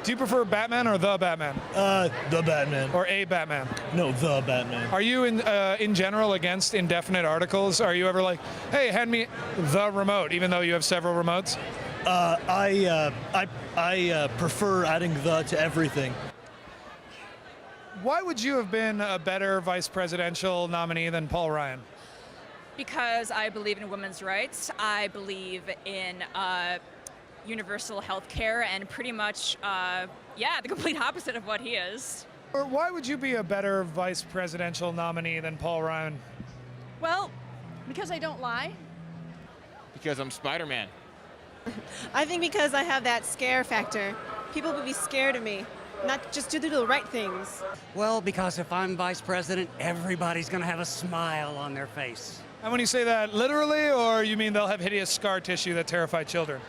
Do you prefer Batman or the Batman? The Batman. Or a Batman? No, the Batman. Are you in general against indefinite articles? Are you ever like, hey, hand me the remote, even though you have several remotes? I prefer adding the to everything. Why would you have been a better vice presidential nominee than Paul Ryan? Because I believe in women's rights. I believe in universal health care and pretty much, the complete opposite of what he is. Or why would you be a better vice presidential nominee than Paul Ryan? Well, because I don't lie. Because I'm Spider-Man. I think because I have that scare factor. People would be scared of me, not just to do the right things. Well, because if I'm vice president, everybody's going to have a smile on their face. And when you say that literally, or you mean they'll have hideous scar tissue that terrify children?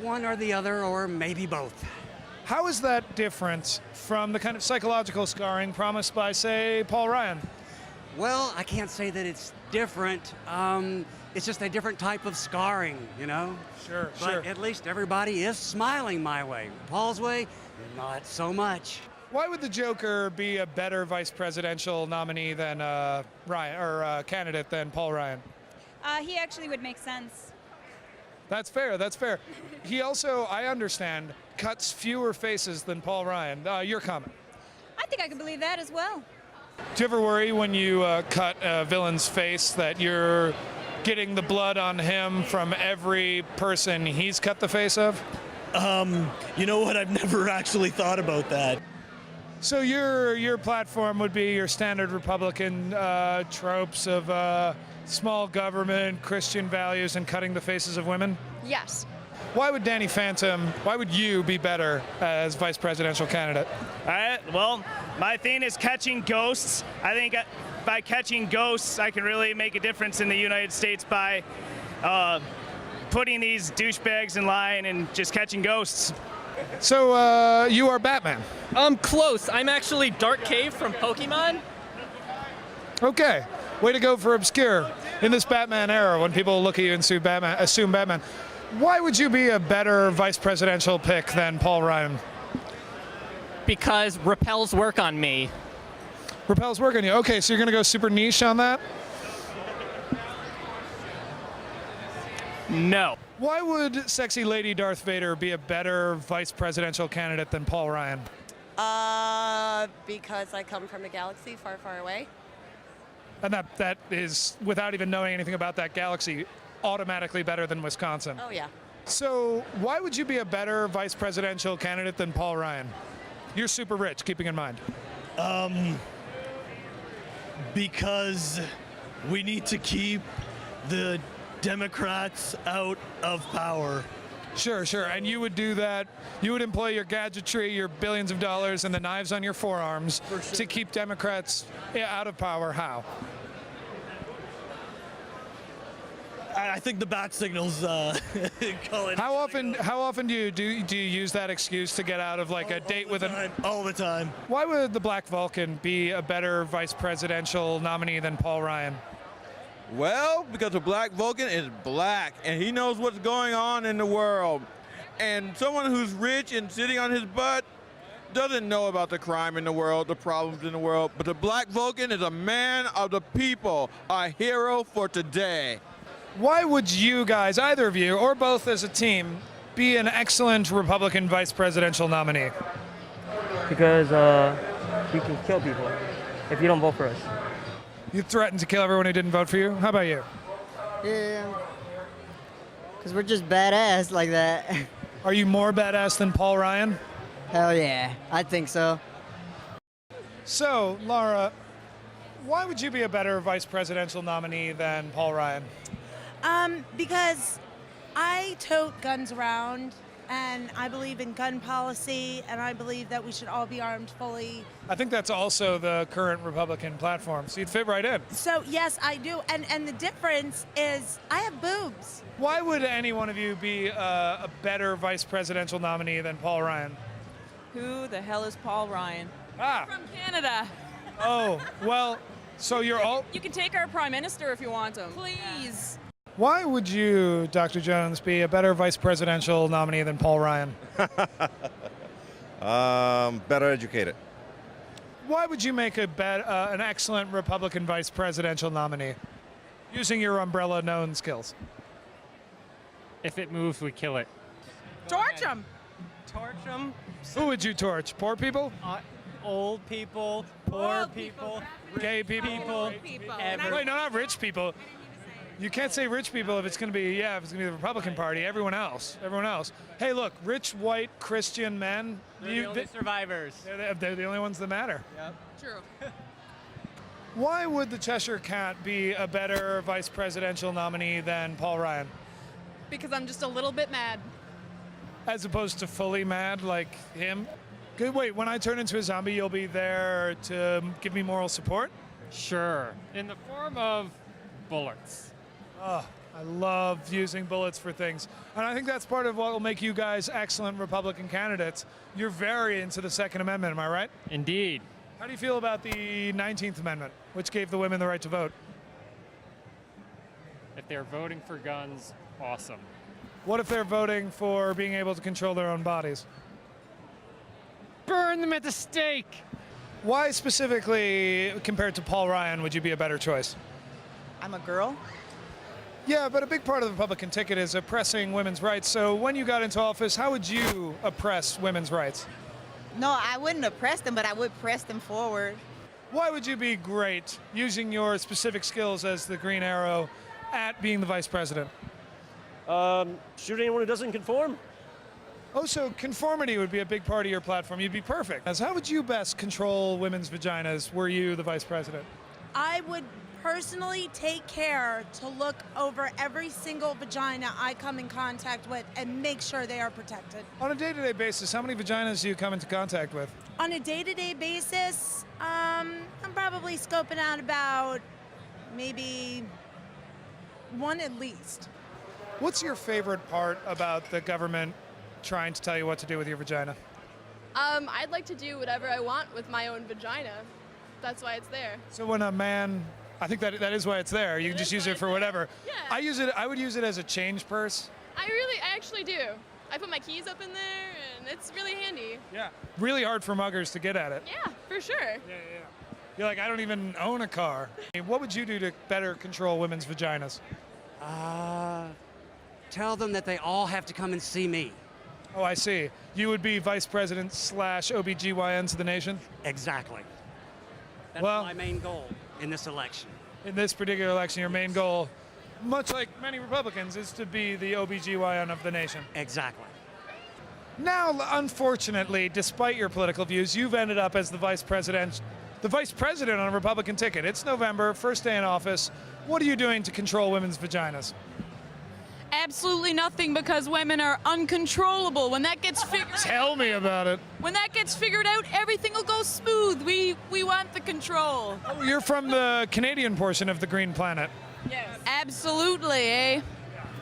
One or the other, or maybe both. How is that different from the kind of psychological scarring promised by, say, Paul Ryan? Well, I can't say that it's different. It's just a different type of scarring, you know? Sure. But at least everybody is smiling my way. Paul's way, not so much. Why would the Joker be a better vice presidential nominee than Ryan, or candidate than Paul Ryan? He actually would make sense. That's fair. He also, I understand, cuts fewer faces than Paul Ryan. Your comment? I think I can believe that as well. Do you ever worry when you cut a villain's face that you're getting the blood on him from every person he's cut the face of? You know what? I've never actually thought about that. So your platform would be your standard Republican tropes of small government, Christian values, and cutting the faces of women? Yes. Why would you be better as vice presidential candidate? Well, my thing is catching ghosts. I think by catching ghosts, I can really make a difference in the United States by putting these douchebags in line and just catching ghosts. So you are Batman? Close. I'm actually Dark Cave from Pokemon. Okay. Way to go for obscure. In this Batman era, when people look at you and assume Batman, why would you be a better vice presidential pick than Paul Ryan? Because repels work on me. Repels work on you. Okay, so you're going to go super niche on that? No. Why would sexy lady Darth Vader be a better vice presidential candidate than Paul Ryan? Because I come from a galaxy far, far away. And that is, without even knowing anything about that galaxy, automatically better than Wisconsin. Oh, yeah. So why would you be a better vice presidential candidate than Paul Ryan? You're super rich, keeping in mind. Because we need to keep the Democrats out of power. Sure. And you would do that. You would employ your gadgetry, your billions of dollars, and the knives on your forearms to keep Democrats out of power. How? I think the bat signals call it. How often do you use that excuse to get out of like a date with an? All the time. Why would the Black Vulcan be a better vice presidential nominee than Paul Ryan? Well, because the Black Vulcan is black, and he knows what's going on in the world. And someone who's rich and sitting on his butt doesn't know about the crime in the world, the problems in the world. But the Black Vulcan is a man of the people, a hero for today. Why would you guys, either of you, or both as a team, be an excellent Republican vice presidential nominee? Because we can kill people if you don't vote for us. You threatened to kill everyone who didn't vote for you? How about you? Yeah. Because we're just badass like that. Are you more badass than Paul Ryan? Hell yeah, I think so. So, Laura, why would you be a better vice presidential nominee than Paul Ryan? Because I tote guns around, and I believe in gun policy, and I believe that we should all be armed fully. I think that's also the current Republican platform, so you'd fit right in. So, yes, I do. And the difference is I have boobs. Why would any one of you be a better vice presidential nominee than Paul Ryan? Who the hell is Paul Ryan? From Canada. Oh, well, so you're all... You can take our prime minister if you want him. Please. Why would you, Dr. Jones, be a better vice presidential nominee than Paul Ryan? Better educated. Why would you make an excellent Republican vice presidential nominee? Using your umbrella known skills. If it moves, we kill it. Torch them. Torch them. Who would you torch? Poor people? Old people, poor people, Gay people? Wait, no, not rich people. You can't say rich people if it's going to be, if it's going to be the Republican Party. Everyone else. Hey, look, rich, white, Christian men. They're the only survivors. They're the only ones that matter. Yep. True. Why would the Cheshire Cat be a better vice presidential nominee than Paul Ryan? Because I'm just a little bit mad. As opposed to fully mad like him? Good. Wait, when I turn into a zombie, you'll be there to give me moral support? Sure. In the form of bullets. Oh, I love using bullets for things. And I think that's part of what will make you guys excellent Republican candidates. You're very into the Second Amendment, am I right? Indeed. How do you feel about the 19th Amendment, which gave the women the right to vote? If they're voting for guns, awesome. What if they're voting for being able to control their own bodies? Burn them at the stake. Why specifically, compared to Paul Ryan, would you be a better choice? I'm a girl. Yeah, but a big part of the Republican ticket is oppressing women's rights. So when you got into office, how would you oppress women's rights? No, I wouldn't oppress them, but I would press them forward. Why would you be great using your specific skills as the Green Arrow at being the vice president? Shoot anyone who doesn't conform. Oh, so conformity would be a big part of your platform. You'd be perfect. As how would you best control women's vaginas were you the vice president? I would personally take care to look over every single vagina I come in contact with and make sure they are protected. On a day-to-day basis, how many vaginas do you come into contact with? On a day-to-day basis, I'm probably scoping out about maybe one at least. What's your favorite part about the government trying to tell you what to do with your vagina? I'd like to do whatever I want with my own vagina. That's why it's there. So when a man, I think that is why it's there. You can just use it for whatever. Yeah. I would use it as a change purse. I actually do. I put my keys up in there, and it's really handy. Yeah. Really hard for muggers to get at it. Yeah, for sure. Yeah. You're like, I don't even own a car. What would you do to better control women's vaginas? Tell them that they all have to come and see me. Oh, I see. You would be vice president / OBGYN to the nation? Exactly. That's Well- my main goal in this election. In this particular election, your main goal, much like many Republicans, is to be the OBGYN of the nation. Exactly. Now, unfortunately, despite your political views, you've ended up as the vice president on a Republican ticket. It's November, first day in office. What are you doing to control women's vaginas? Absolutely nothing, because women are uncontrollable. When that gets figured Tell me about it. when that gets figured out, everything will go smooth. We want the control. Oh, you're from the Canadian portion of the Green Planet. Yes. Absolutely, eh?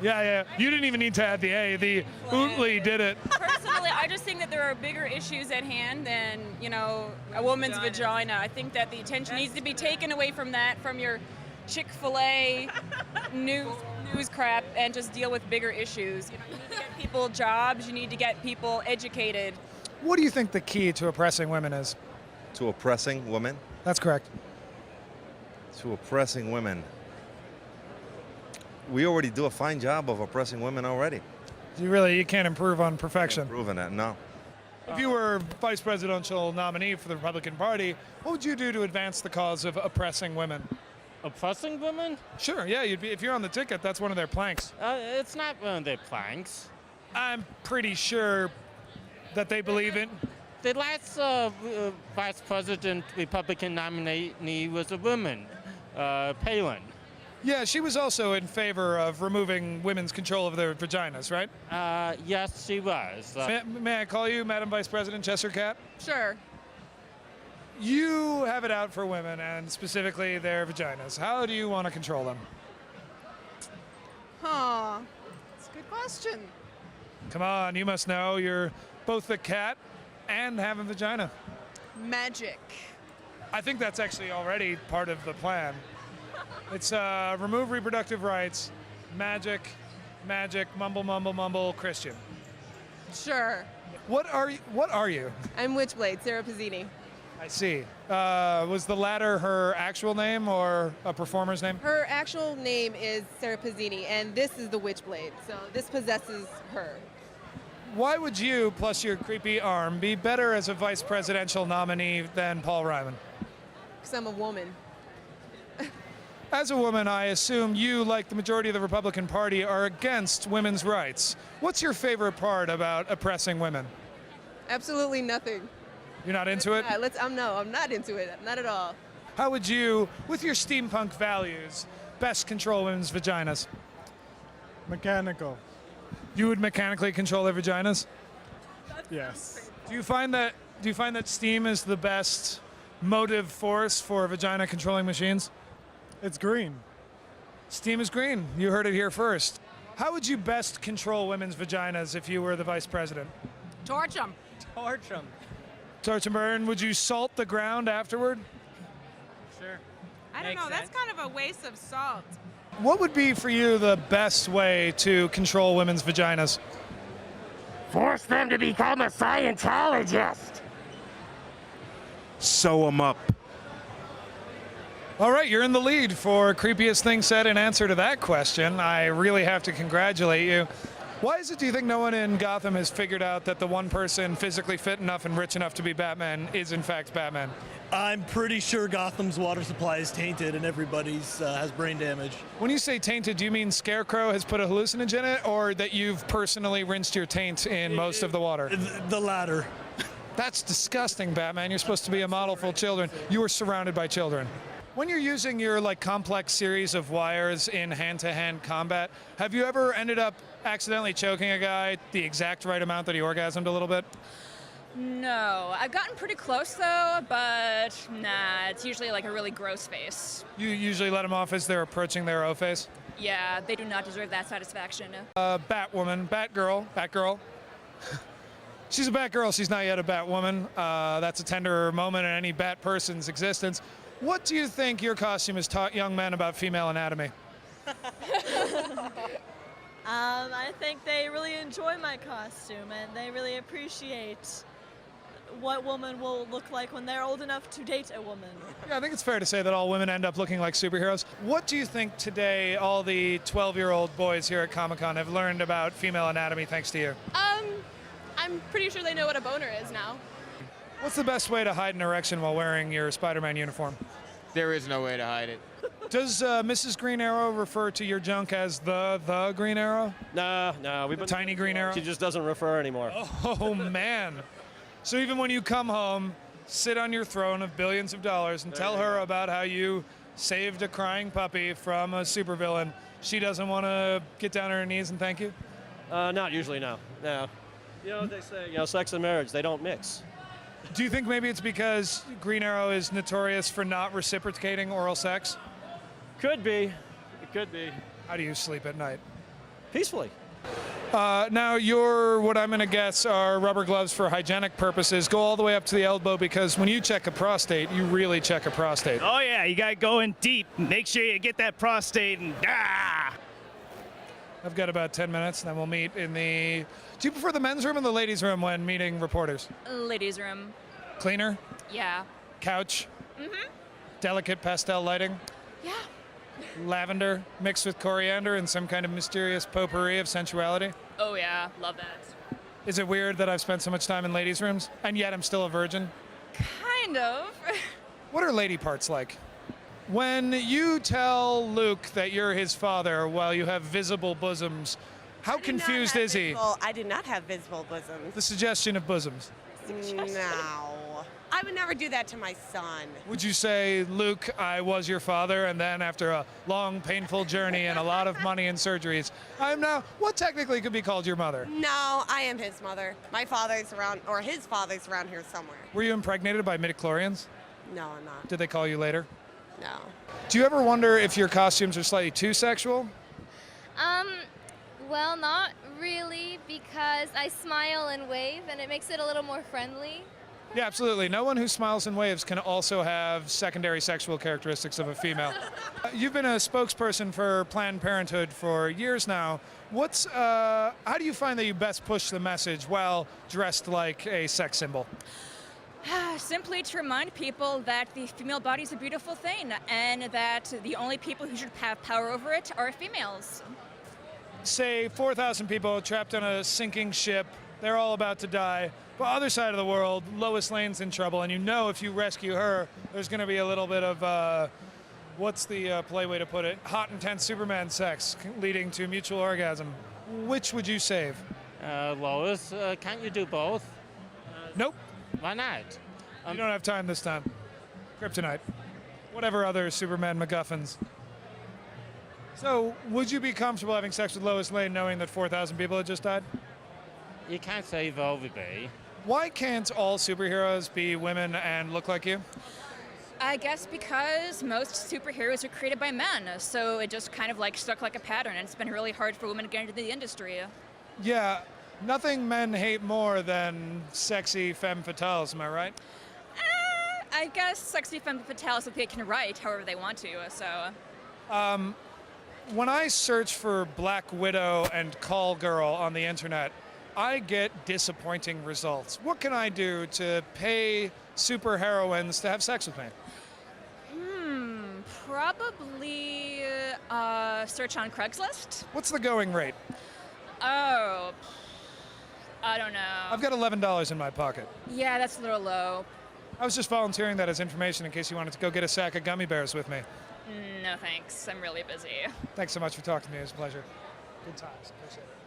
Yeah. You didn't even need to add the A. The Ootley did it. Personally, I just think that there are bigger issues at hand than, a woman's vagina. I think that the attention needs to be taken away from that, from your Chick-fil-A news crap, and just deal with bigger issues. You need to get people jobs, you need to get people educated. What do you think the key to oppressing women is? To oppressing women? That's correct. To oppressing women. We already do a fine job of oppressing women already. You can't improve on perfection. Proving that, no. If you were vice presidential nominee for the Republican Party, what would you do to advance the cause of oppressing women? Oppressing women? Sure, yeah, if you're on the ticket, that's one of their planks. It's not one of their planks. I'm pretty sure that they believe it. The last vice president Republican nominee was a woman, Palin. Yeah, she was also in favor of removing women's control of their vaginas, right? Yes, she was. May I call you Madam Vice President Cheshire Cat? Sure. You have it out for women, and specifically their vaginas. How do you want to control them? That's a good question. Come on, you must know. You're both the cat and have a vagina. Magic. I think that's actually already part of the plan. It's remove reproductive rights, magic, mumble, Christian. Sure. What are you? I'm Witchblade, Sarah Pizzini. I see. Was the latter her actual name or a performer's name? Her actual name is Sarah Pizzini, and this is the Witchblade, so this possesses her. Why would you, plus your creepy arm, be better as a vice presidential nominee than Paul Ryman? Because I'm a woman. As a woman, I assume you, like the majority of the Republican Party, are against women's rights. What's your favorite part about oppressing women? Absolutely nothing. You're not into it? I'm not into it. Not at all. How would you, with your steampunk values, best control women's vaginas? Mechanical. You would mechanically control their vaginas? Yes. Do you find that steam is the best motive force for vagina controlling machines? It's green. Steam is green. You heard it here first. How would you best control women's vaginas if you were the vice president? Torch them. Torch them. Torch and burn. Would you salt the ground afterward? Sure. I don't know. That's kind of a waste of salt. What would be for you the best way to control women's vaginas? Force them to become a Scientologist. Sew them up. All right, you're in the lead for creepiest thing said in answer to that question. I really have to congratulate you. Why is it, do you think, no one in Gotham has figured out that the one person physically fit enough and rich enough to be Batman is in fact Batman? I'm pretty sure Gotham's water supply is tainted and everybody's has brain damage. When you say tainted, do you mean Scarecrow has put a hallucinogen in it, or that you've personally rinsed your taint in most of the water? The latter. That's disgusting, Batman. You're supposed to be a model for children. You are surrounded by children. When you're using your complex series of wires in hand-to-hand combat, have you ever ended up accidentally choking a guy the exact right amount that he orgasmed a little bit? No, I've gotten pretty close though, but nah, it's usually like a really gross face. You usually let them off as they're approaching their O face? Yeah, they do not deserve that satisfaction. Batwoman, Batgirl. She's a Batgirl, she's not yet a Batwoman. That's a tender moment in any Bat person's existence. What do you think your costume has taught young men about female anatomy? I think they really enjoy my costume and they really appreciate what woman will look like when they're old enough to date a woman. Yeah, I think it's fair to say that all women end up looking like superheroes. What do you think today all the 12-year-old boys here at Comic-Con have learned about female anatomy thanks to you? I'm pretty sure they know what a boner is now. What's the best way to hide an erection while wearing your Spider-Man uniform? There is no way to hide it. Does Mrs. Green Arrow refer to your junk as the Green Arrow? No, we've been tiny Green Arrow? She just doesn't refer anymore. Oh, man. So even when you come home, sit on your throne of billions of dollars and tell her about how you saved a crying puppy from a supervillain, she doesn't want to get down on her knees and thank you? Not usually, no. You know, they say, sex and marriage, they don't mix. Do you think maybe it's because Green Arrow is notorious for not reciprocating oral sex? Could be. It could be. How do you sleep at night? Peacefully. Now, what I'm going to guess are rubber gloves for hygienic purposes. Go all the way up to the elbow because when you check a prostate, you really check a prostate. Oh yeah, you gotta go in deep. Make sure you get that prostate and I've got about 10 minutes, and then we'll meet in the... Do you prefer the men's room or the ladies' room when meeting reporters? Ladies' room. Cleaner? Yeah. Couch? Mm-hmm. Delicate pastel lighting? Yeah. Lavender mixed with coriander and some kind of mysterious potpourri of sensuality? Oh yeah, love that. Is it weird that I've spent so much time in ladies' rooms, and yet I'm still a virgin? Kind of. What are lady parts like? When you tell Luke that you're his father while you have visible bosoms, how confused is he? I do not have visible bosoms. The suggestion of bosoms. No. I would never do that to my son. Would you say, Luke, I was your father, and then after a long, painful journey and a lot of money and surgeries, I'm now what technically could be called your mother? No, I am his mother. My father's around, or his father's around here somewhere. Were you impregnated by midichlorians? No, I'm not. Did they call you later? No. Do you ever wonder if your costumes are slightly too sexual? Well, not really, because I smile and wave, and it makes it a little more friendly. Yeah, absolutely. No one who smiles and waves can also have secondary sexual characteristics of a female. You've been a spokesperson for Planned Parenthood for years now. How do you find that you best push the message while dressed like a sex symbol? Simply to remind people that the female body is a beautiful thing and that the only people who should have power over it are females. Say 4,000 people trapped on a sinking ship. They're all about to die. But other side of the world, Lois Lane's in trouble, and you know if you rescue her, there's going to be a little bit of, what's the play way to put it? Hot, intense Superman sex leading to mutual orgasm. Which would you save? Lois, can't you do both? Nope. Why not? You don't have time this time. Kryptonite. Whatever other Superman MacGuffins. So, would you be comfortable having sex with Lois Lane knowing that 4,000 people had just died? You can't say they would be. Why can't all superheroes be women and look like you? I guess because most superheroes are created by men, so it just kind of like stuck like a pattern, and it's been really hard for women to get into the industry. Yeah, nothing men hate more than sexy femme fatales, am I right? I guess sexy femme fatales that they can write however they want to, so. When I search for Black Widow and Call Girl on the internet, I get disappointing results. What can I do to pay superheroines to have sex with me? Probably search on Craigslist. What's the going rate? Oh, I don't know. I've got $11 in my pocket. Yeah, that's a little low. I was just volunteering that as information in case you wanted to go get a sack of gummy bears with me. No thanks, I'm really busy. Thanks so much for talking to me. It was a pleasure. Good times. Appreciate it.